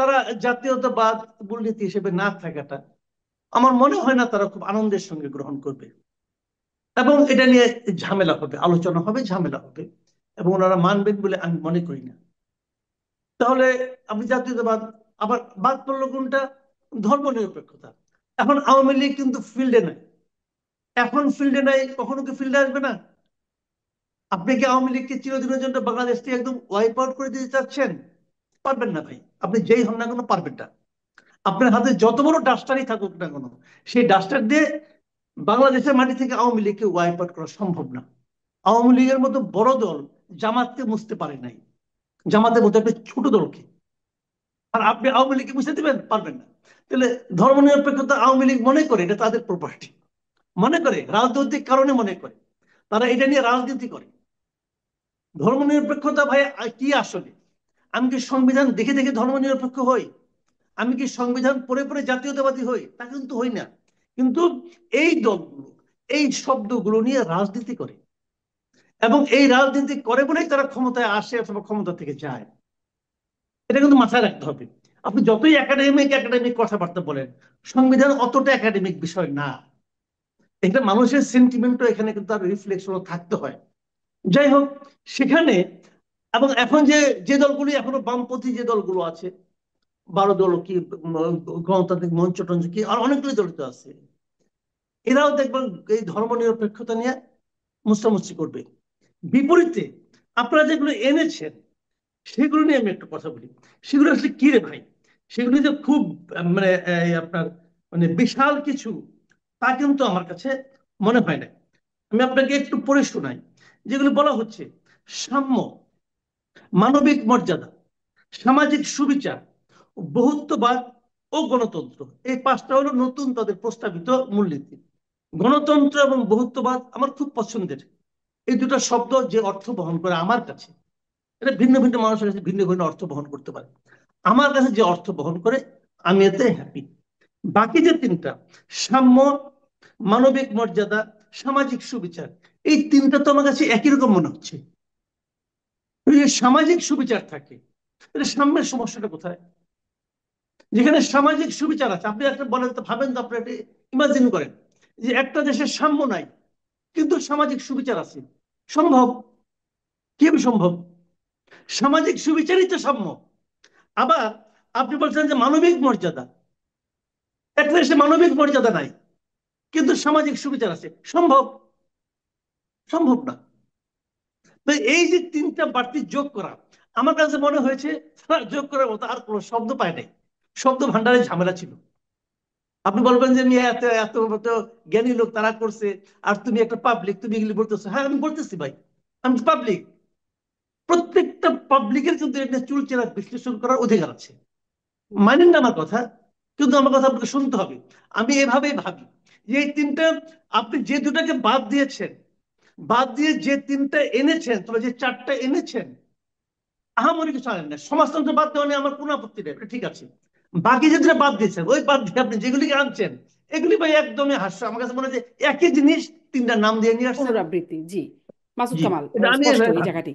তারা জাতীয়তাবাদ মূলনীতি হিসেবে না থাকাটা আমার মনে হয় না তারা খুব আনন্দের সঙ্গে গ্রহণ করবে, এবং এটা নিয়ে ঝামেলা হবে, আলোচনা হবে, ঝামেলা হবে, এবং ওনারা মানবেন বলে আমি মনে করি না। তাহলে আপনি জাতীয়তাবাদ, আবার বাদ পড়লো কোনটা? ধর্ম নিরপেক্ষতা। এখন আওয়ামী লীগ কিন্তু ফিল্ডে নাই, এখন ফিল্ডে নাই, কখনো কি ফিল্ডে আসবে না? আপনি কি আওয়ামী লীগকে চিরদিনের জন্য বাংলাদেশ থেকে একদম ওয়াইপ আউট করে দিতে চাচ্ছেন? পারবেন না ভাই, আপনি যেই হন না কোনো পারবেন না। আপনার হাতে যত বড় ডাস্টারই থাকুক না কোনো, সেই ডাস্টার দিয়ে বাংলাদেশের মাটি থেকে আওয়ামী লীগকে ওয়াইপ আউট করা সম্ভব না। আওয়ামী লীগের মতো বড় দল জামাতকে মুছতে পারে নাই, জামাতের মতো একটা ছোট দলকে। আর আপনি আওয়ামী লীগকে মুছে দিবেন? পারবেন না। তাহলে ধর্মনিরপেক্ষতা আওয়ামী লীগ মনে করে এটা তাদের প্রপার্টি, মনে করে রাজনৈতিক কারণে মনে করে, তারা এটা নিয়ে রাজনীতি করে। ধর্মনিরপেক্ষতা ভাই কি আসলে? আমি কি সংবিধান দেখে দেখে ধর্মনিরপেক্ষ হই? আমি কি সংবিধান পড়ে পড়ে জাতীয়তাবাদী হই? তা কিন্তু হই না। কিন্তু এই দলগুলো এই শব্দগুলো নিয়ে রাজনীতি করে, এবং এই রাজনীতি করে বলেই তারা ক্ষমতায় আসে অথবা ক্ষমতা থেকে যায়। এটা কিন্তু মাথায় রাখতে হবে। আপনি যতই একাডেমিক একাডেমিক কথাবার্তা বলেন, সংবিধান অতটা একাডেমিক বিষয় না। এটা মানুষের সেন্টিমেন্টও এখানে কিন্তু তার রিফ্লেকশনও থাকতে হয়। যাই হোক, সেখানে এবং এখন যে যে দলগুলি এখনো বামপন্থী যে দলগুলো আছে, 12 দল কি, গণতান্ত্রিক মঞ্চ টঞ্চ কি, আর অনেকগুলি দল তো আছে, এরাও দেখবেন এই ধর্মনিরপেক্ষতা নিয়ে মুস্তামুস্তি করবে। বিপরীতে আপনারা যেগুলো এনেছেন সেগুলো নিয়ে আমি একটু কথা বলি। সেগুলো আসলে কি রে ভাই? সেগুলো যে খুব মানে আপনার মানে বিশাল কিছু, তা কিন্তু আমার কাছে মনে হয় না। আমি আপনাকে একটু পড়ে শোনাই। যেগুলো বলা হচ্ছে: সাম্য, মানবিক মর্যাদা, সামাজিক সুবিচার, বহুত্ববাদ ও গণতন্ত্র। এই 5টা হলো নতুন তাদের প্রস্তাবিত মূলনীতি। গণতন্ত্র এবং বহুত্ববাদ আমার খুব পছন্দের। এই দুটো শব্দ যে অর্থ বহন করে আমার কাছে, এটা ভিন্ন ভিন্ন মানুষের কাছে ভিন্ন ভিন্ন অর্থ বহন করতে পারে। আমার কাছে যে অর্থ বহন করে, আমি এতে হ্যাপি। বাকি যে তিনটা, সাম্য, মানবিক মর্যাদা, সামাজিক সুবিচার, এই তিনটা তো আমার কাছে একই রকম মনে হচ্ছে। যদি সামাজিক সুবিচার থাকে, তাহলে সাম্যের সমস্যাটা কোথায়? যেখানে সামাজিক সুবিচার আছে, আপনি একটা বলেন তো, ভাবেন তো, আপনি একটা ইমাজিন করেন যে একটা দেশের সাম্য নাই কিন্তু সামাজিক সুবিচার আছে। সম্ভব? কিভাবে সম্ভব? সামাজিক সুবিচারই তো সাম্য। আবার আপনি বলছেন যে মানবিক মর্যাদা, একটা দেশে মানবিক মর্যাদা নাই কিন্তু সামাজিক সুবিচার আছে। সম্ভব? সম্ভব না। তো এই যে তিনটা বাড়তি যোগ করা, আমার কাছে মনে হয়েছে তারা যোগ করার মতো আর কোনো শব্দ পায় নাই। শব্দ ভান্ডারে ঝামেলা ছিল। আপনি বলবেন যে মিয়া এত এত এত জ্ঞানী লোক তারা করছে, আর তুমি একটা পাবলিক, তুমি এগুলি বলতেছো। হ্যাঁ, আমি বলতেছি ভাই, আমি পাবলিক। প্রত্যেকটা পাবলিকের কিন্তু এটা চুলচেরা বিশ্লেষণ করার অধিকার আছে। মানেন না আমার কথা? কিন্তু আমার কথা আপনাকে শুনতে হবে। আমি এভাবেই ভাবি যে এই তিনটা, আপনি যে দুটাকে বাদ দিয়েছেন, বাদ দিয়ে যে তিনটা এনেছেন, তবে যে চারটা এনেছেন, আহামরি কিছু আনেন না। সমাজতন্ত্র বাদ দেওয়া নিয়ে আমার কোনো আপত্তি নেই, ঠিক আছে। বাকি যে দুটো বাদ দিয়েছেন, ওই বাদ দিয়ে আপনি যেগুলিকে আনছেন, এগুলি ভাই একদমই হাস্য। আমার কাছে মনে হয় যে একই জিনিস তিনটা নাম দিয়ে নিয়ে আসছেন। পুনরাবৃত্তি, জি। মাসুদ জি, কামাল, এটা আমি স্পষ্ট এভাবে এই ভাবি। জায়গাটি।